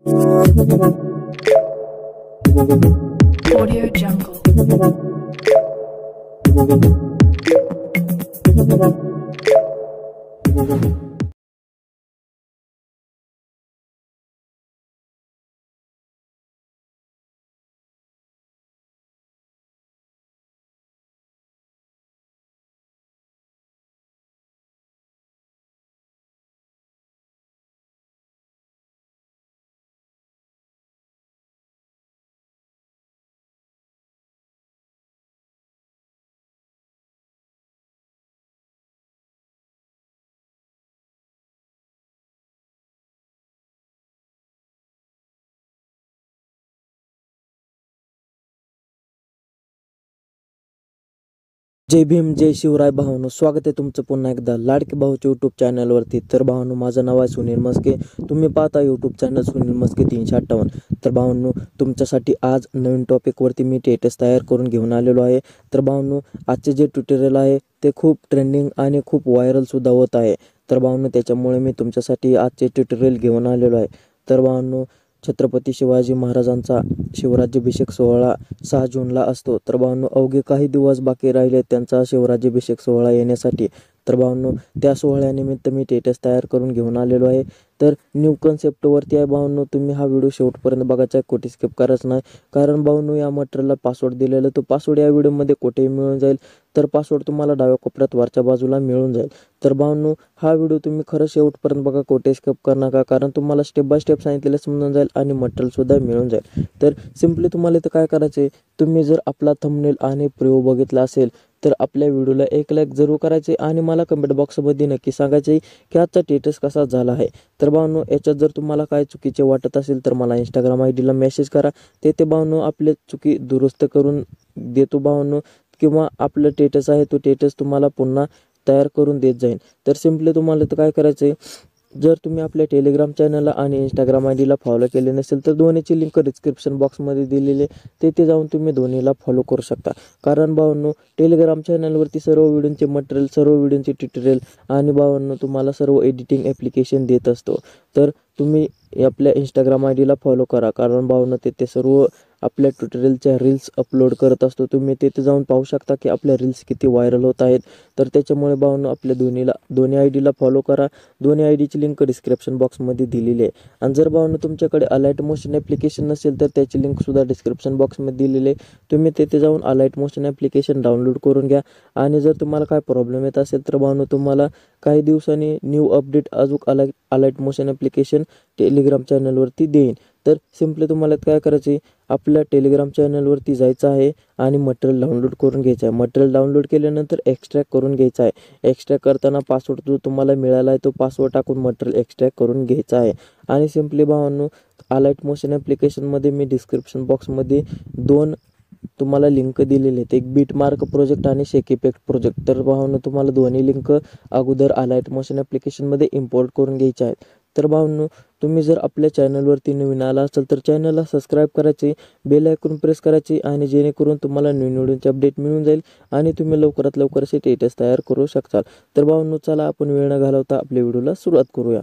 Audio Jungle. जय भीम जय शिवराय भावांनो, स्वागत आहे तुमचं पुन्हा एकदा लाडके भाऊच्या यूट्यूब चॅनलवरती। तर भावांनो, माझं नाव आहे सुनील मस्के, तुम्ही पाहता यूट्यूब चॅनल सुनील मस्के 358। तर भावांनो, तुमच्यासाठी आज नवीन टॉपिकवरती मी स्टेटस तयार करून घेऊन आलेलो आहे। तर भावांनो, आजचे जे ट्युटोरियल आहे ते खूप ट्रेंडिंग आणि खूप व्हायरल सुद्धा होत आहे। तर भावांनो, त्याच्यामुळे मी तुमच्यासाठी आजचे ट्युटोरियल घेऊन आलेलो आहे। तर भावांनो, छत्रपती शिवाजी महाराजांचा शिवराज्याभिषेक सोहळा 6 जूनला असतो। तर भावांनो, अवघे काही दिवस बाकी राहिले त्यांचा शिवराज्याभिषेक सोहळा येण्यासाठी। तर भावांनो, त्या सोहळ्यानिमित्त मी स्टेटस तयार करून घेऊन आलेलो आहे। तर न्यू कन्सेप्टवरती आहे भावांनो, तुम्ही हा व्हिडिओ शेवटपर्यंत बघायचा आहे, कुठे स्किप करायचं नाही। कारण भावांनो, या मटेरियलला पासवर्ड दिलेला, तो पासवर्ड या व्हिडिओमध्ये कुठेही मिळून जाईल। तर पासवर्ड तुम्हाला डाव्या कोपऱ्यात वरच्या बाजूला मिळून जाईल। तर भावांनो, हा व्हिडिओ तुम्ही खरं शेवटपर्यंत बघा, कुठे स्किप करू नका, कारण तुम्हाला स्टेप बाय स्टेप सांगितलेलं समजून जाईल आणि मटेरियल सुद्धा मिळून जाईल। तर सिम्पली तुम्हाला इथं काय करायचं आहे, तुम्ही जर आपला थंबनेल आणि प्रिव्ह्यू बघितला असेल तर आपल्या व्हिडिओला एक लाईक जरूर करायचे आणि मला कमेंट बॉक्समध्ये नक्की सांगायचे की आजचा स्टेटस कसा झाला आहे। तर भावांनो, याच्यात जर तुम्हाला काय चुकीचे वाटत असेल तर मला इंस्टाग्राम आयडीला मेसेज करा, ते भावांनो आपले चुकी दुरुस्त करून देतो भावांनो, किंवा आपलं स्टेटस आहे तो स्टेटस तुम्हाला पुन्हा तयार करून देत जाईल। तर सिम्पली तुम्हाला तर काय करायचं आहे, जर तुम्ही आपल्या टेलिग्राम चॅनलला आणि इंस्टाग्राम आयडीला फॉलो केले नसेल तर दोन्हीची लिंक डिस्क्रिप्शन बॉक्समध्ये दिलेली आहे, तेथे जाऊन तुम्ही दोन्हीला फॉलो करू शकता। कारण भावांनो, टेलिग्राम चॅनलवरती सर्व व्हिडिओचे मटेरियल, सर्व व्हिडिओचे ट्युटोरियल आणि भावांनो तुम्हाला सर्व एडिटिंग ॲप्लिकेशन देत असतो। तर तुम्ही आपल्या इंस्टाग्राम आयडीला फॉलो करा, कारण भावांनो तेथे सर्व आपल्या ट्युटोरियलच्या रील्स अपलोड करत असतो। तुम्ही तेथे जाऊन पाहू शकता की आपल्या रील्स किती व्हायरल होत आहेत। तर त्याच्यामुळे भावांनो, आपल्या दोन्ही आयडीला फॉलो करा, दोन्ही आयडीची लिंक डिस्क्रिप्शन बॉक्समध्ये दिलेली आहे। आणि जर भावांनो तुमच्याकडे अलाइट मोशन ॲप्लिकेशन नसेल तर त्याची लिंक सुद्धा डिस्क्रिप्शन बॉक्समध्ये दिलेली आहे, तुम्ही तेथे जाऊन अलाइट मोशन ॲप्लिकेशन डाउनलोड करून घ्या। आणि जर तुम्हाला काय प्रॉब्लेम येत असेल तर भावांनो, तुम्हाला काही दिवसांनी न्यू अपडेट अजून अलाइट मोशन ॲप्लिकेशन टेलिग्राम चॅनलवरती देईन। तर सिम्पली तुम्हाला काय करायचे, आपल्या टेलिग्राम चॅनलवरती जायचं आहे आणि मटेरियल डाउनलोड करून घ्यायचं आहे। मटेरियल डाउनलोड केल्यानंतर एक्स्ट्रॅक्ट करून घ्यायचं आहे। एक्स्ट्रॅक्ट करताना पासवर्ड जो तुम्हाला मिळाला आहे तो पासवर्ड टाकून मटेरियल एक्स्ट्रॅक्ट करून घ्यायचं आहे। आणि सिम्पली भावांनो, अलाइट मोशन ॲप्लिकेशनमध्ये मी डिस्क्रिप्शन बॉक्समध्ये 2 तुम्हाला लिंक दिलेले आहेत, एक बीटमार्क प्रोजेक्ट आणि शेक इफेक्ट प्रोजेक्ट। तर भावांनो, तुम्हाला दोन्ही लिंक अगोदर अलाइट मोशन ॲप्लिकेशनमध्ये इम्पोर्ट करून घ्यायचे आहेत। तर भावांनो, तुम्ही जर आपल्या चॅनलवरती नवीन आला असाल तर चॅनलला सबस्क्राईब करायचे, बेल आयकॉन प्रेस करायचे, आणि जेणेकरून तुम्हाला नवीन व्हिडिओचे अपडेट मिळून जाईल आणि तुम्ही लवकरात लवकर असे स्टेटस तयार करू शकता। तर भावांनो, चला आपण वेळ न घालवता आपल्या व्हिडिओला सुरुवात करूया।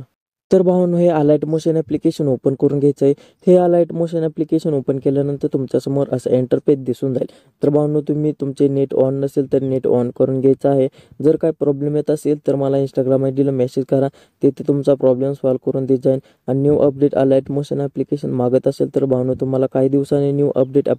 तर भावांनो, हे अलाइट मोशन ॲप्लिकेशन ओपन करून घ्यायचं आहे। हे अलाइट मोशन ॲप्लिकेशन ओपन केल्यानंतर तुमच्यासमोर असं इंटरफेस दिसून जाईल। तर भावांनो, तुम्ही तुमचे नेट ऑन नसेल तर नेट ऑन करून घ्यायचं आहे। जर काय प्रॉब्लेम येत असेल तर मला इंस्टाग्राम आयडीला मेसेज करा, तेथे तुमचा प्रॉब्लेम सॉल्व्ह करून देत जाईल। आणि न्यू अपडेट अलाइट मोशन ॲप्लिकेशन मागत असेल तर भावांनो, तुम्हाला काही दिवसांनी न्यू अपडेट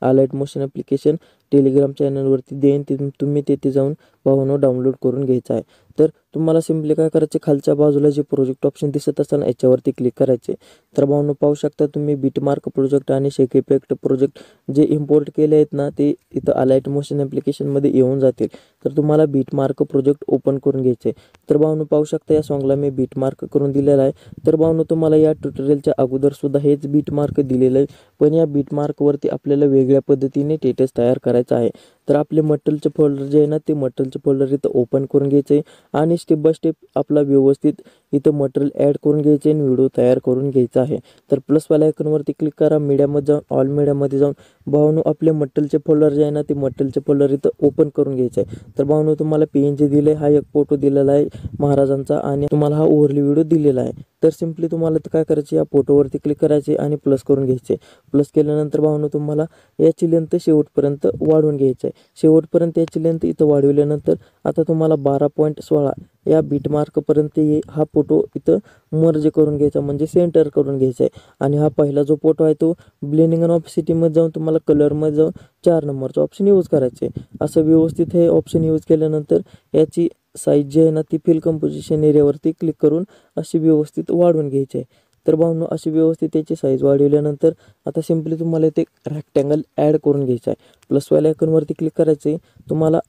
अलाइट मोशन ॲप्लिकेशन टेलिग्राम चॅनलवरती देईन, तुम्ही तेथे जाऊन भावांनो डाउनलोड करून घ्यायचं आहे। तर तुम्हाला सिम्पली काय करायचे, खालच्या बाजूला जे प्रोजेक्ट ऑप्शन दिसत असेल याच्यावरती क्लिक करायचे। तर भावांनो, पाहू शकता तुम्ही बीटमार्क प्रोजेक्ट आणि शेक इफेक्ट प्रोजेक्ट जे इम्पोर्ट केले आहेत ना, ते इथं अलाइट मोशन ॲप्लिकेशनमध्ये येऊन जातील। तर तुम्हाला बीटमार्क प्रोजेक्ट ओपन करून घ्यायचे। तर भावांनो, पाहू शकता या सॉन्गला मी बीटमार्क करून दिलेला आहे। तर भावांनो, तुम्हाला या ट्युटोरियलच्या अगोदर सुद्धा हेच बीटमार्क दिलेलं आहे, पण या बीटमार्कवरती आपल्याला वेगळ्या पद्धतीने स्टेटस तयार करायचं आहे। तर आपले मटेरियलचे फोल्डर जे आहे ना, ते मटेरियलचे फोल्डर इथं ओपन करून घ्यायचे आणि स्टेप बाय स्टेप आपला व्यवस्थित इथं मटेरियल ॲड करून घ्यायचे आणि व्हिडिओ तयार करून घ्यायचा आहे। आहे. तर प्लसवाल्या आयकॉनवरती क्लिक करा, मीडियामध्ये जाऊन ऑल मीडियामध्ये जाऊन भावांनो आपले मटेरियलचे फोल्डर जे आहे ना ते मटेरियलचे फोल्डर इथं ओपन करून घ्यायचं आहे. तर भावांनो तुम्हाला PNG दिले, हा एक फोटो दिलेला आहे महाराजांचा आणि तुम्हाला हा ओव्हरली व्हिडिओ दिलेला आहे. तर सिम्पली तुम्हाला काय करायचे, या फोटोवरती क्लिक करायचे आणि प्लस करून घ्यायचे. प्लस केल्यानंतर भावांनो तुम्हाला याची लेंथ शेवटपर्यंत वाढवून घ्यायचं आहे. शेवटपर्यंत याची लेंथ इथं वाढविल्यानंतर आता तुम्हाला 12.16 या बीट मार्कपर्यंत हा फोटो इथं मर्ज करून घ्यायचा, म्हणजे सेंटर करून घ्यायचा आहे. आणि हा पहिला जो फोटो आहे तो ब्लेंडिंग अँड ऑपॅसिटीमध्ये जाऊन तुम्हाला कलरमध्ये जाऊन 4 नंबरचा ऑप्शन यूज करायचे आहे. असं व्यवस्थित हे ऑप्शन यूज केल्यानंतर याची साईज जी आहे ना ती फिल कंपोजिशन एरियावरती क्लिक करून अशी व्यवस्थित वाढवून घ्यायची आहे. तर भावनो अशी व्यवस्थित त्याची साईज वाढवल्यानंतर आता सिम्पली तुम्हाला इथे रेक्टँगल ॲड करून घ्यायचा आहे. प्लसवाल्या आयकॉनवरती क्लिक करायचं आहे. तुम्हाला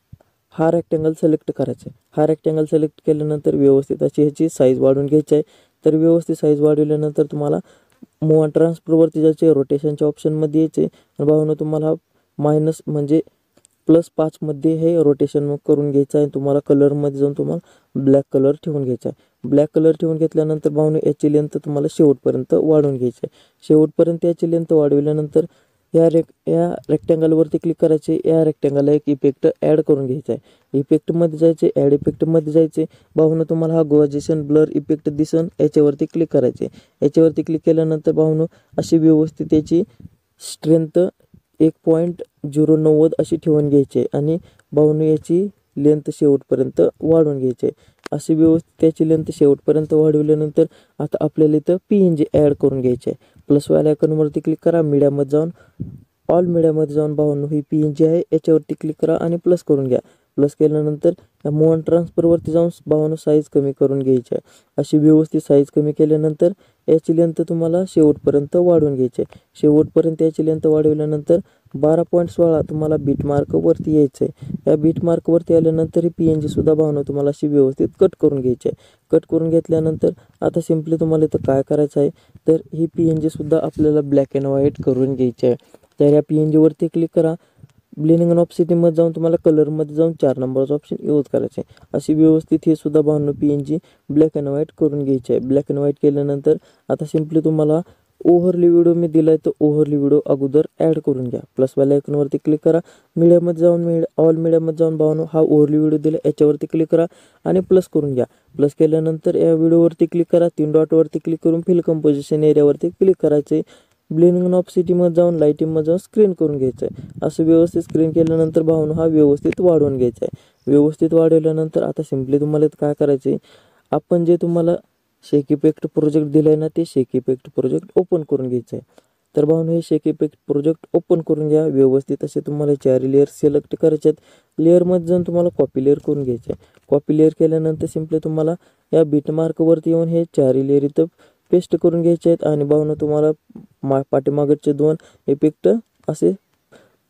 हा रेक्टँगल सिलेक्ट करायचा आहे. हा रेक्टँगल सिलेक्ट केल्यानंतर व्यवस्थित अशी ह्याची साईज वाढवून घ्यायची आहे. तर व्यवस्थित साईज वाढवल्यानंतर तुम्हाला मूव अँड ट्रान्सफरवरती जायचे, रोटेशनच्या ऑप्शनमध्ये यायचे आणि भावनो तुम्हाला मायनस म्हणजे +5 मध्ये हे रोटेशन करून घ्यायचं आहे. तुम्हाला कलरमध्ये जाऊन तुम्हाला ब्लॅक कलर ठेवून घ्यायचा आहे. ब्लॅक कलर ठेवून घेतल्यानंतर भावनो याची लेंथ तुम्हाला शेवटपर्यंत वाढवून घ्यायची आहे. शेवटपर्यंत याची लेंथ वाढविल्यानंतर या रेक्टँगलवरती क्लिक करायचे. या रेक्टँगलला एक इफेक्ट ॲड करून घ्यायचा आहे. इफेक्टमध्ये जायचे, ॲड इफेक्टमध्ये जायचे. भावनो तुम्हाला हा गोजेशन ब्लर इफेक्ट दिसन, याच्यावरती क्लिक करायचे. याच्यावरती क्लिक केल्यानंतर भावनो अशी व्यवस्थित याची स्ट्रेंथ 1.090 अशी ठेवून घ्यायची आणि भावनो याची लेंथ शेवटपर्यंत वाढवून घ्यायची. अशी व्यवस्थित त्याची लेंथ शेवटपर्यंत वाढवल्यानंतर आता आपल्याला इथं PNG ॲड करून घ्यायची आहे. प्लसवाल्या आयकॉनवरती क्लिक करा, मीडियामध्ये जाऊन ऑल मीडियामध्ये जाऊन भावनो ही PNG आहे याच्यावरती क्लिक करा आणि प्लस करून घ्या. प्लस केल्यानंतर या मूव अँड ट्रान्सफरवरती जाऊन भावनो साईज कमी करून घ्यायची आहे. अशी व्यवस्थित साईज कमी केल्यानंतर याची लेंथ तुम्हाला शेवटपर्यंत वाढवून घ्यायची आहे. शेवटपर्यंत याची लेंथ वाढवल्यानंतर 12.16 तुम्हाला बीट मार्कवरती यायचं आहे. या बीट मार्कवरती आल्यानंतर ही PNG सुद्धा भावनो तुम्हाला अशी व्यवस्थित कट करून घ्यायची आहे. कट करून घेतल्यानंतर आता सिम्पली तुम्हाला इथं काय करायचं आहे, तर ही PNG सुद्धा आपल्याला ब्लॅक अँड व्हाईट करून घ्यायची आहे. तर या PNG वरती क्लिक करा. ब्लेंडिंग अँड ऑपॅसिटीमध्ये जाऊन तुम्हाला कलरमध्ये जाऊन 4 नंबरचा ऑप्शन यूज करायचे आहे. अशी व्यवस्थित हे सुद्धा भावनो PNG ब्लॅक अँड व्हाईट करून घ्यायची आहे. ब्लॅक अँड व्हाईट केल्यानंतर आता सिम्पली तुम्हाला ओव्हरली व्हिडिओ मी दिला आहे, तर ओव्हरली व्हिडिओ अगोदर ॲड करून घ्या. प्लसवाल्या आयकॉनवरती क्लिक करा, मीडियामध्ये जाऊन ऑल मीडियामध्ये जाऊन भावनो हा ओव्हरली व्हिडिओ दिला याच्यावरती क्लिक करा आणि प्लस करून घ्या. प्लस केल्यानंतर या व्हिडिओवरती क्लिक करा, 3 डॉटवरती क्लिक करून फिल कंपोजिशन एरियावरती क्लिक करायचे. ब्लेंडिंग अँड ऑपॅसिटीमध्ये जाऊन लाईटिंगमध्ये जाऊन स्क्रीन करून घ्यायचं आहे. असं व्यवस्थित स्क्रीन केल्यानंतर भावनो हा व्यवस्थित वाढवून घ्यायचा आहे. व्यवस्थित वाढवल्यानंतर आता सिम्पली तुम्हाला काय करायचं आहे, आपण जे तुम्हाला शेक इफेक्ट प्रोजेक्ट दिला आहे ना ते शेक इफेक्ट प्रोजेक्ट ओपन करून घ्यायचं आहे. तर भावनो हे शेक इफेक्ट प्रोजेक्ट ओपन करून घ्या. व्यवस्थित असे तुम्हाला 4 लेअर सिलेक्ट करायचे आहेत. लेअरमध्ये जाऊन तुम्हाला कॉपी लेअर करून घ्यायचे आहे. कॉपी लेअर केल्यानंतर सिम्पली तुम्हाला या बीट मार्कवरती येऊन हे 4 लेअर इथं पेस्ट करून घ्यायचे आहेत आणि भावनो तुम्हाला पाठीमागचे 2 इफेक्ट असे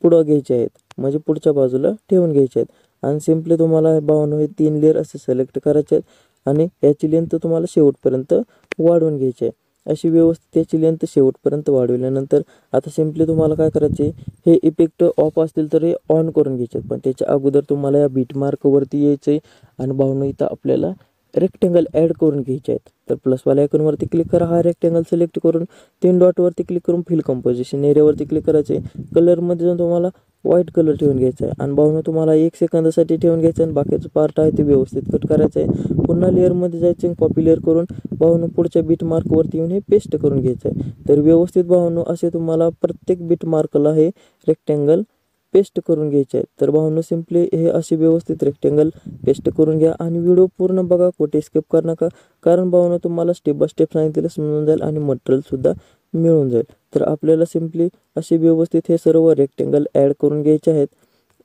पुढं घ्यायचे आहेत, म्हणजे पुढच्या बाजूला ठेवून घ्यायचे आहेत. आणि सिम्पली तुम्हाला भावनो हे 3 लेअर असे सिलेक्ट करायचे आहेत आणि याची लेंथ तुम्हाला शेवटपर्यंत वाढवून घ्यायची आहे. अशी व्यवस्थित त्याची लेंथ शेवटपर्यंत वाढवल्यानंतर आता सिम्पली तुम्हाला काय करायचे, हे इफेक्ट ऑफ असतील तर हे ऑन करून घ्यायचे आहेत. पण त्याच्या अगोदर तुम्हाला या बीट मार्कवरती यायचं आहे आणि भावनो इथं आपल्याला रेक्टँगल ॲड करून घ्यायचे आहेत. तर प्लसवाल्या आयकॉनवरती क्लिक करा, हा रेक्टँगल सिलेक्ट करून 3 डॉटवरती क्लिक करून फिल कंपोजिशन एरियावरती क्लिक करायचे आहे. कलरमध्ये जाऊन तुम्हाला व्हाईट कलर ठेवून घ्यायचा आहे आणि भावनो तुम्हाला 1 सेकंदासाठी ठेवून घ्यायचं आहे आणि बाकीचं पार्ट आहे ते व्यवस्थित कट करायचं आहे. पुन्हा लेअरमध्ये जायचं, कॉपी लेअर करून भावनो पुढच्या बीट मार्कवरती येऊन हे पेस्ट करून घ्यायचं आहे. तर व्यवस्थित भावनो असे तुम्हाला प्रत्येक बीट मार्कला हे रेक्टँगल पेस्ट करून घ्यायचे आहे. तर भावनो सिम्पली हे असे व्यवस्थित रेक्टँगल पेस्ट करून घ्या आणि व्हिडिओ पूर्ण बघा, कुठे स्किप करू नका, कारण भावनो तुम्हाला स्टेप बाय स्टेप सांगितलेलं समजून जाईल आणि मटेरियलसुद्धा मिळून जाईल. तर आपल्याला सिम्पली असे व्यवस्थित हे सर्व रेक्टँगल ॲड करून घ्यायचे आहेत.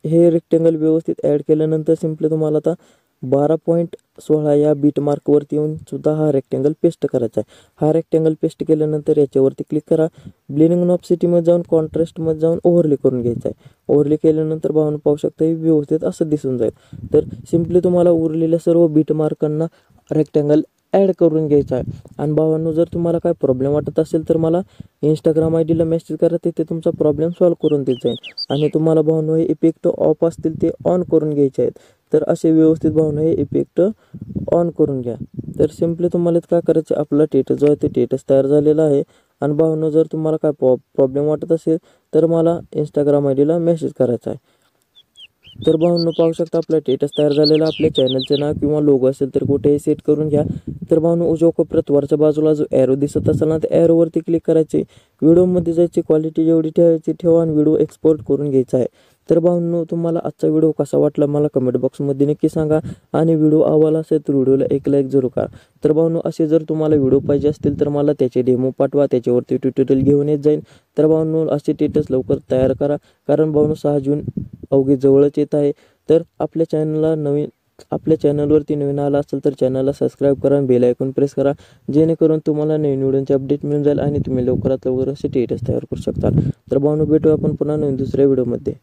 हे रेक्टँगल व्यवस्थित ॲड केल्यानंतर सिम्पली तुम्हाला आता 12.16 या बीट मार्कवरती येऊन सुद्धा हा रेक्टँगल पेस्ट करायचा आहे. हा रेक्टँगल पेस्ट केल्यानंतर याच्यावरती क्लिक करा. ब्लेंडिंग अँड ऑपॅसिटीमध्ये जाऊन कॉन्ट्रास्टमध्ये जाऊन ओव्हरले करून घ्यायचा आहे. ओव्हरले केल्यानंतर भावनो पाहू शकता हे व्यवस्थित असं दिसून जाईल. तर सिम्पली तुम्हाला उरलेल्या सर्व बीट मार्कांना रेक्टँगल ॲड करून घ्यायचा आहे. आणि भावांनो, जर तुम्हाला काय प्रॉब्लेम वाटत असेल तर मला इंस्टाग्राम आय डीला मेसेज करा, तिथे तुमचा प्रॉब्लेम सॉल्व्ह करून देत जाईल. आणि तुम्हाला भावांनो हे इफेक्ट ऑफ असतील ते ऑन करून घ्यायचे आहेत. तर असे व्यवस्थित भावांनो हे इफेक्ट ऑन करून घ्या. तर सिम्पली तुम्हाला काय करायचं, आपला टेटस जो आहे ते टेटस तयार झालेला आहे. आणि भावांनो, जर तुम्हाला काय प्रॉब्लेम वाटत असेल तर मला इंस्टाग्राम आय डीला मेसेज करायचा आहे. तर भावांनो, पाहू शकता आपला टेटस तयार झालेला. आपल्या चॅनलचे नाव किंवा लोगो असेल तर कुठेही सेट करून घ्या. तर भावांनो, उजव्या कोपऱ्यात वरच्या बाजूला जो ॲरो दिसत असेल ना, त्या ॲरोवरती क्लिक करायचे. व्हिडिओमध्ये जायची, क्वालिटी जेवढी ठेवायची ठेवा आणि व्हिडिओ एक्सपोर्ट करून घ्यायचा आहे. तर भावांनो, तुम्हाला आजचा व्हिडिओ कसा वाटला मला कमेंट बॉक्समध्ये नक्की सांगा. आणि व्हिडिओ आवडला असेल तर व्हिडिओला एक लाईक जरूर करा. तर भावांनो, असे जर तुम्हाला व्हिडिओ पाहिजे असतील तर मला त्याचे डेमो पाठवा, त्याच्यावरती ट्युटोरियल घेऊन येत जाईल. तर भावांनो, असे टेटस लवकर तयार करा, कारण भावांनो 6 जून अवघी जवळच येत आहे. तर आपल्या चॅनलवरती नवीन आला असेल तर चॅनलला सबस्क्राईब करा, बेल आयकॉन प्रेस करा, जेणेकरून तुम्हाला नवीन व्हिडिओचे अपडेट मिळून जाईल आणि तुम्ही लवकरात लवकर असे टेटस तयार करू शकता. तर भावांनो, भेटूया आपण पुन्हा नवीन दुसऱ्या व्हिडिओमध्ये.